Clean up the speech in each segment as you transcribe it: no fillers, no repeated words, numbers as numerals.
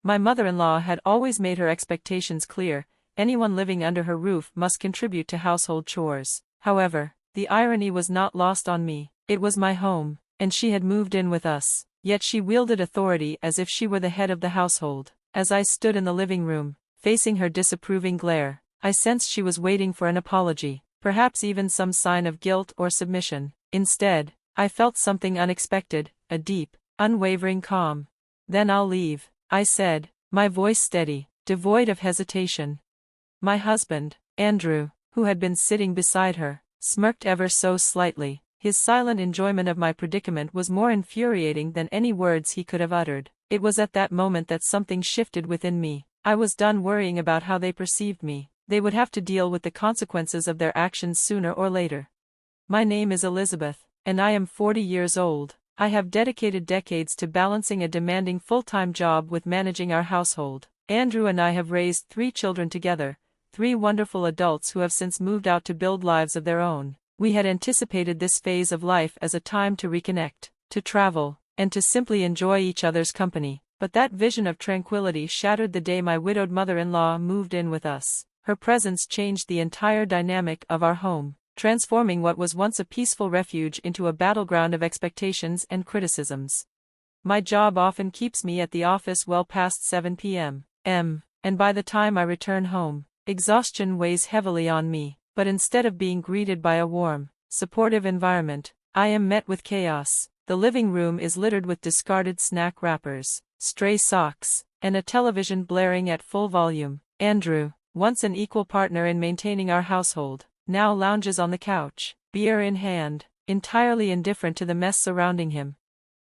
My mother-in-law had always made her expectations clear: anyone living under her roof must contribute to household chores. However, the irony was not lost on me. It was my home, and she had moved in with us, yet she wielded authority as if she were the head of the household. As I stood in the living room, facing her disapproving glare, I sensed she was waiting for an apology, perhaps even some sign of guilt or submission. Instead, I felt something unexpected, a deep, unwavering calm. "Then I'll leave," I said, my voice steady, devoid of hesitation. My husband, Andrew, who had been sitting beside her, smirked ever so slightly. His silent enjoyment of my predicament was more infuriating than any words he could have uttered. It was at that moment that something shifted within me. I was done worrying about how they perceived me. They would have to deal with the consequences of their actions sooner or later. My name is Elizabeth, and I am 40 years old. I have dedicated decades to balancing a demanding full-time job with managing our household. Andrew and I have raised 3 children together, 3 wonderful adults who have since moved out to build lives of their own. We had anticipated this phase of life as a time to reconnect, to travel, and to simply enjoy each other's company. But that vision of tranquility shattered the day my widowed mother-in-law moved in with us. Her presence changed the entire dynamic of our home, transforming what was once a peaceful refuge into a battleground of expectations and criticisms. My job often keeps me at the office well past 7 p.m. and by the time I return home, exhaustion weighs heavily on me. But instead of being greeted by a warm, supportive environment, I am met with chaos. The living room is littered with discarded snack wrappers, stray socks, and a television blaring at full volume. Andrew, once an equal partner in maintaining our household, now lounges on the couch, beer in hand, entirely indifferent to the mess surrounding him.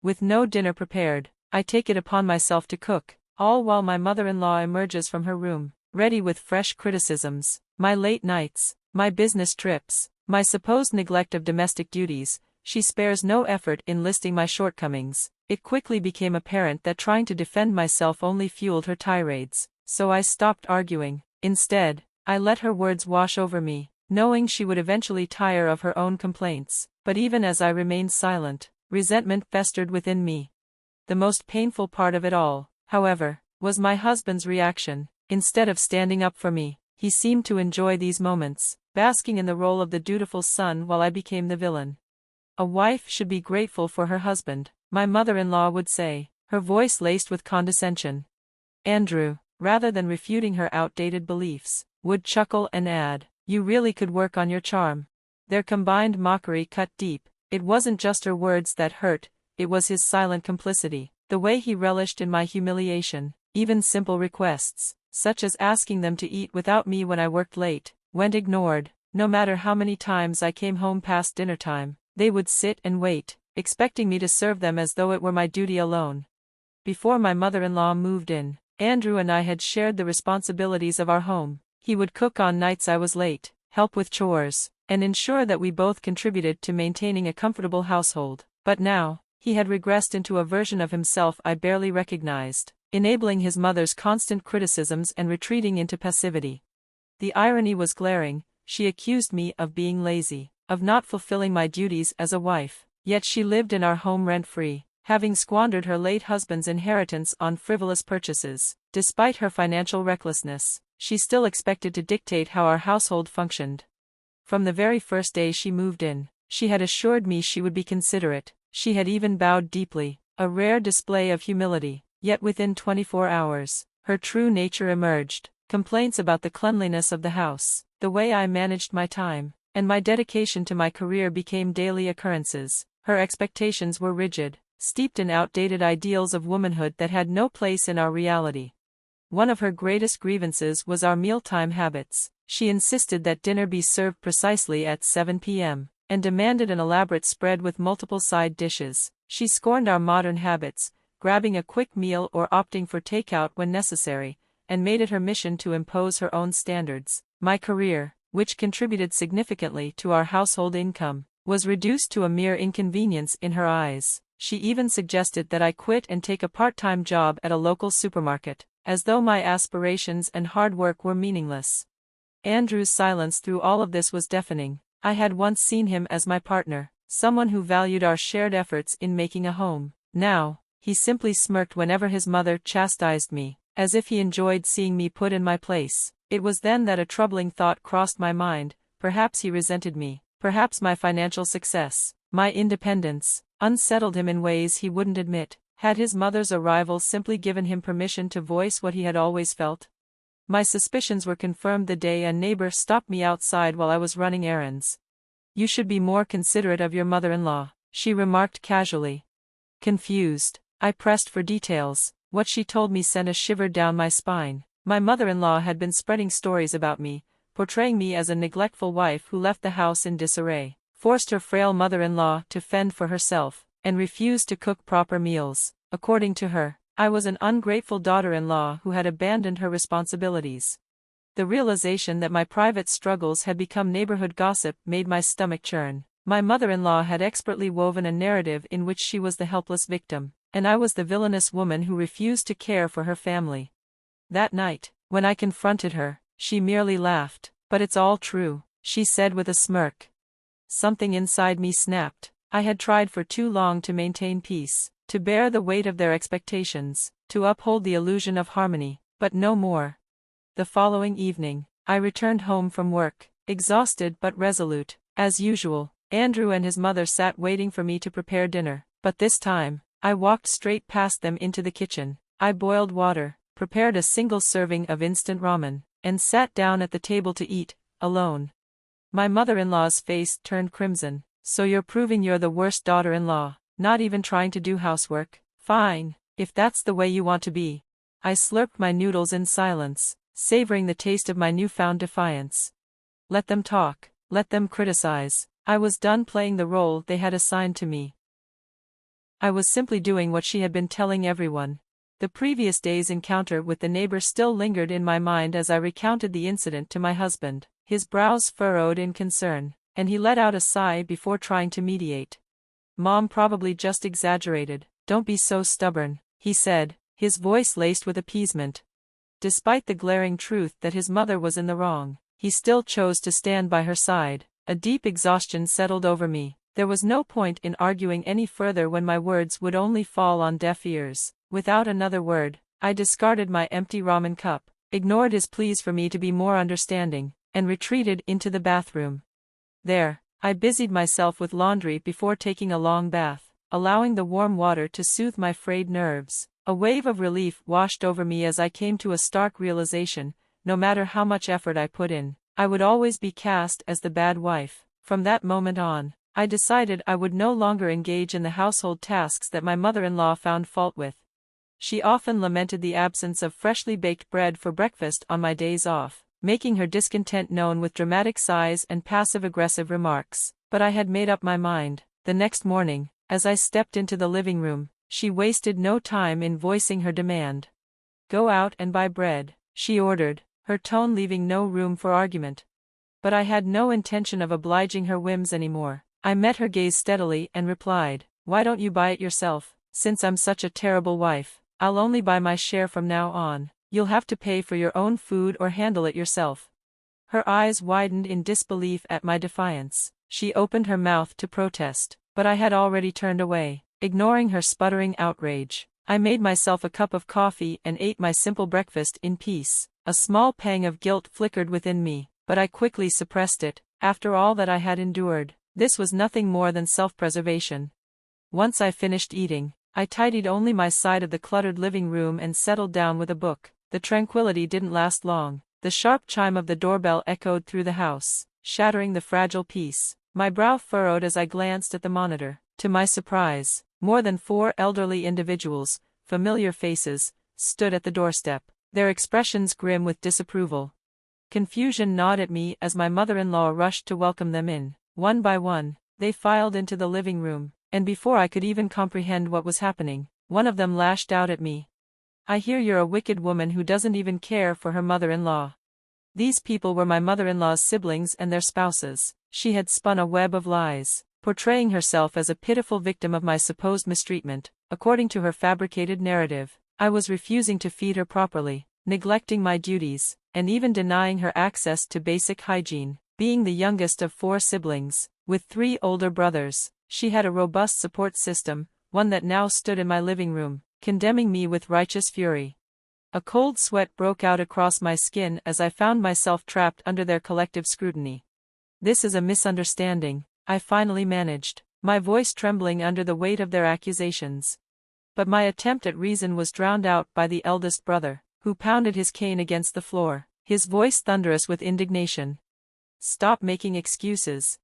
With no dinner prepared, I take it upon myself to cook, all while my mother-in-law emerges from her room, ready with fresh criticisms. My late nights, my business trips, my supposed neglect of domestic duties, she spares no effort in listing my shortcomings. It quickly became apparent that trying to defend myself only fueled her tirades, so I stopped arguing. Instead, I let her words wash over me, knowing she would eventually tire of her own complaints. But even as I remained silent, resentment festered within me. The most painful part of it all, however, was my husband's reaction. Instead of standing up for me, he seemed to enjoy these moments, basking in the role of the dutiful son while I became the villain. A wife should be grateful for her husband, my mother-in-law would say, her voice laced with condescension. Andrew, rather than refuting her outdated beliefs, would chuckle and add, "You really could work on your charm." Their combined mockery cut deep. It wasn't just her words that hurt, it was his silent complicity, the way he relished in my humiliation. Even simple requests, such as asking them to eat without me when I worked late, went ignored. No matter how many times I came home past dinner time, they would sit and wait, expecting me to serve them as though it were my duty alone. Before my mother-in-law moved in, Andrew and I had shared the responsibilities of our home. He would cook on nights I was late, help with chores, and ensure that we both contributed to maintaining a comfortable household. But now, he had regressed into a version of himself I barely recognized, enabling his mother's constant criticisms and retreating into passivity. The irony was glaring. She accused me of being lazy, of not fulfilling my duties as a wife, yet she lived in our home rent-free, having squandered her late husband's inheritance on frivolous purchases. Despite her financial recklessness, she still expected to dictate how our household functioned. From the very first day she moved in, she had assured me she would be considerate. She had even bowed deeply, a rare display of humility. Yet within 24 hours, her true nature emerged. Complaints about the cleanliness of the house, the way I managed my time, and my dedication to my career became daily occurrences. Her expectations were rigid, steeped in outdated ideals of womanhood that had no place in our reality. One of her greatest grievances was our mealtime habits. She insisted that dinner be served precisely at 7 p.m., and demanded an elaborate spread with multiple side dishes. She scorned our modern habits, grabbing a quick meal or opting for takeout when necessary, and made it her mission to impose her own standards. My career, which contributed significantly to our household income, was reduced to a mere inconvenience in her eyes. She even suggested that I quit and take a part-time job at a local supermarket, as though my aspirations and hard work were meaningless. Andrew's silence through all of this was deafening. I had once seen him as my partner, someone who valued our shared efforts in making a home. Now, he simply smirked whenever his mother chastised me, as if he enjoyed seeing me put in my place. It was then that a troubling thought crossed my mind: perhaps he resented me, perhaps my financial success, my independence, unsettled him in ways he wouldn't admit. Had his mother's arrival simply given him permission to voice what he had always felt? My suspicions were confirmed the day a neighbor stopped me outside while I was running errands. "You should be more considerate of your mother-in-law," she remarked casually. Confused, I pressed for details. What she told me sent a shiver down my spine. My mother-in-law had been spreading stories about me, portraying me as a neglectful wife who left the house in disarray, forced her frail mother-in-law to fend for herself, and refused to cook proper meals. According to her, I was an ungrateful daughter-in-law who had abandoned her responsibilities. The realization that my private struggles had become neighborhood gossip made my stomach churn. My mother-in-law had expertly woven a narrative in which she was the helpless victim, and I was the villainous woman who refused to care for her family. That night, when I confronted her, she merely laughed. "But it's all true," she said with a smirk. Something inside me snapped. I had tried for too long to maintain peace, to bear the weight of their expectations, to uphold the illusion of harmony, but no more. The following evening, I returned home from work, exhausted but resolute. As usual, Andrew and his mother sat waiting for me to prepare dinner, but this time, I walked straight past them into the kitchen. I boiled water, prepared a single serving of instant ramen, and sat down at the table to eat, alone. My mother-in-law's face turned crimson. "So you're proving you're the worst daughter-in-law, not even trying to do housework? Fine, if that's the way you want to be." I slurped my noodles in silence, savoring the taste of my newfound defiance. Let them talk, let them criticize. I was done playing the role they had assigned to me. I was simply doing what she had been telling everyone. The previous day's encounter with the neighbor still lingered in my mind as I recounted the incident to my husband. His brows furrowed in concern, and he let out a sigh before trying to mediate. "Mom probably just exaggerated. Don't be so stubborn," he said, his voice laced with appeasement. Despite the glaring truth that his mother was in the wrong, he still chose to stand by her side. A deep exhaustion settled over me. There was no point in arguing any further when my words would only fall on deaf ears. Without another word, I discarded my empty ramen cup, ignored his pleas for me to be more understanding, and retreated into the bathroom. There, I busied myself with laundry before taking a long bath, allowing the warm water to soothe my frayed nerves. A wave of relief washed over me as I came to a stark realization: no matter how much effort I put in, I would always be cast as the bad wife. From that moment on, I decided I would no longer engage in the household tasks that my mother-in-law found fault with. She often lamented the absence of freshly baked bread for breakfast on my days off, making her discontent known with dramatic sighs and passive-aggressive remarks. But I had made up my mind. The next morning, as I stepped into the living room, she wasted no time in voicing her demand. "Go out and buy bread," she ordered, her tone leaving no room for argument. But I had no intention of obliging her whims anymore. I met her gaze steadily and replied, "Why don't you buy it yourself? Since I'm such a terrible wife, I'll only buy my share from now on. You'll have to pay for your own food or handle it yourself." Her eyes widened in disbelief at my defiance. She opened her mouth to protest, but I had already turned away, ignoring her sputtering outrage. I made myself a cup of coffee and ate my simple breakfast in peace. A small pang of guilt flickered within me, but I quickly suppressed it. After all that I had endured, this was nothing more than self-preservation. Once I finished eating, I tidied only my side of the cluttered living room and settled down with a book. The tranquility didn't last long. The sharp chime of the doorbell echoed through the house, shattering the fragile peace. My brow furrowed as I glanced at the monitor. To my surprise, more than 4 elderly individuals, familiar faces, stood at the doorstep, their expressions grim with disapproval. Confusion gnawed at me as my mother-in-law rushed to welcome them in. One by one, they filed into the living room, and before I could even comprehend what was happening, one of them lashed out at me. "I hear you're a wicked woman who doesn't even care for her mother-in-law." These people were my mother-in-law's siblings and their spouses. She had spun a web of lies, portraying herself as a pitiful victim of my supposed mistreatment. According to her fabricated narrative, I was refusing to feed her properly, neglecting my duties, and even denying her access to basic hygiene. Being the youngest of 4 siblings, with 3 older brothers, she had a robust support system, one that now stood in my living room, condemning me with righteous fury. A cold sweat broke out across my skin as I found myself trapped under their collective scrutiny. "This is a misunderstanding," I finally managed, my voice trembling under the weight of their accusations. But my attempt at reason was drowned out by the eldest brother, who pounded his cane against the floor, his voice thunderous with indignation. "Stop making excuses."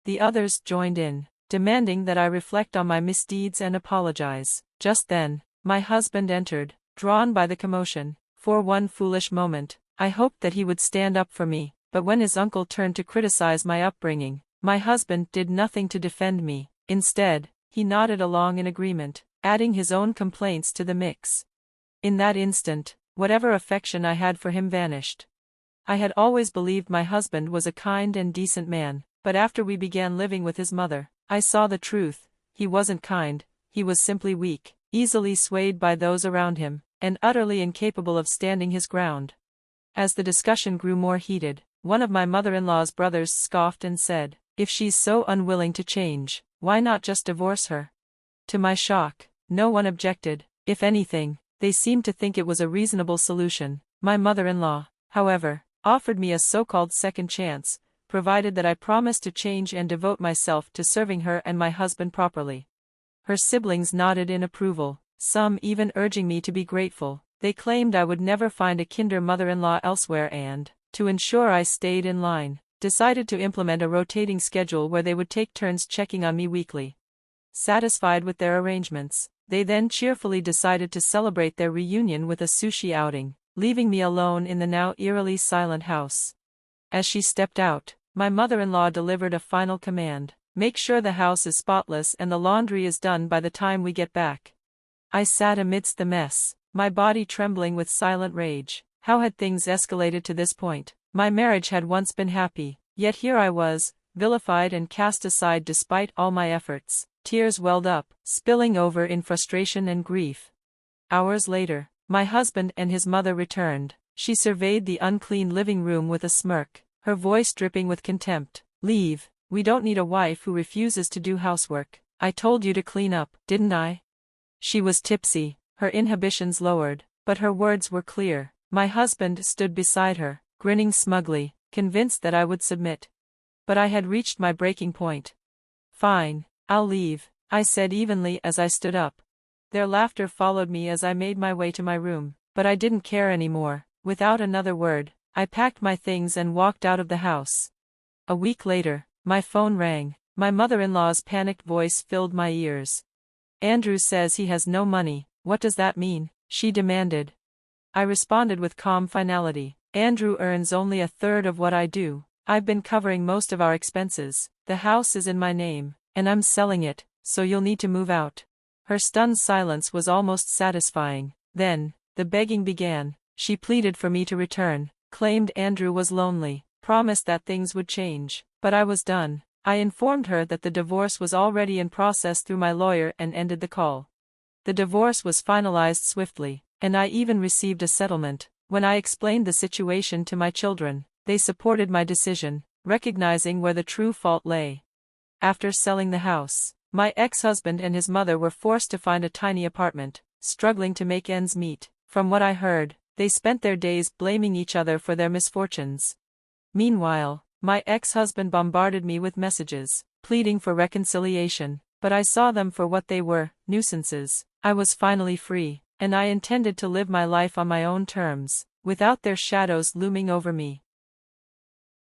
The others joined in, demanding that I reflect on my misdeeds and apologize. Just then, my husband entered, drawn by the commotion. For one foolish moment, I hoped that he would stand up for me, but when his uncle turned to criticize my upbringing, my husband did nothing to defend me. Instead, he nodded along in agreement, adding his own complaints to the mix. In that instant, whatever affection I had for him vanished. I had always believed my husband was a kind and decent man, but after we began living with his mother, I saw the truth. He wasn't kind, he was simply weak, easily swayed by those around him, and utterly incapable of standing his ground. As the discussion grew more heated, one of my mother-in-law's brothers scoffed and said, "If she's so unwilling to change, why not just divorce her?" To my shock, no one objected. If anything, they seemed to think it was a reasonable solution. My mother-in-law, however, offered me a so-called second chance, provided that I promised to change and devote myself to serving her and my husband properly. Her siblings nodded in approval, some even urging me to be grateful. They claimed I would never find a kinder mother-in-law elsewhere and, to ensure I stayed in line, decided to implement a rotating schedule where they would take turns checking on me weekly. Satisfied with their arrangements, they then cheerfully decided to celebrate their reunion with a sushi outing, leaving me alone in the now eerily silent house. As she stepped out, my mother-in-law delivered a final command: "Make sure the house is spotless and the laundry is done by the time we get back." I sat amidst the mess, my body trembling with silent rage. How had things escalated to this point? My marriage had once been happy, yet here I was, vilified and cast aside despite all my efforts. Tears welled up, spilling over in frustration and grief. Hours later, my husband and his mother returned. She surveyed the unclean living room with a smirk, her voice dripping with contempt. "Leave, we don't need a wife who refuses to do housework. I told you to clean up, didn't I?" She was tipsy, her inhibitions lowered, but her words were clear. My husband stood beside her, grinning smugly, convinced that I would submit. But I had reached my breaking point. "Fine, I'll leave," I said evenly as I stood up. Their laughter followed me as I made my way to my room, but I didn't care anymore. Without another word, I packed my things and walked out of the house. A week later, my phone rang. My mother-in-law's panicked voice filled my ears. "Andrew says he has no money. What does that mean?" she demanded. I responded with calm finality. "Andrew earns only a third of what I do. I've been covering most of our expenses. The house is in my name, and I'm selling it, so you'll need to move out." Her stunned silence was almost satisfying. Then, the begging began. She pleaded for me to return, claimed Andrew was lonely, promised that things would change. But I was done. I informed her that the divorce was already in process through my lawyer and ended the call. The divorce was finalized swiftly, and I even received a settlement. When I explained the situation to my children, they supported my decision, recognizing where the true fault lay. After selling the house, my ex-husband and his mother were forced to find a tiny apartment, struggling to make ends meet. From what I heard, they spent their days blaming each other for their misfortunes. Meanwhile, my ex-husband bombarded me with messages, pleading for reconciliation, but I saw them for what they were: nuisances. I was finally free, and I intended to live my life on my own terms, without their shadows looming over me.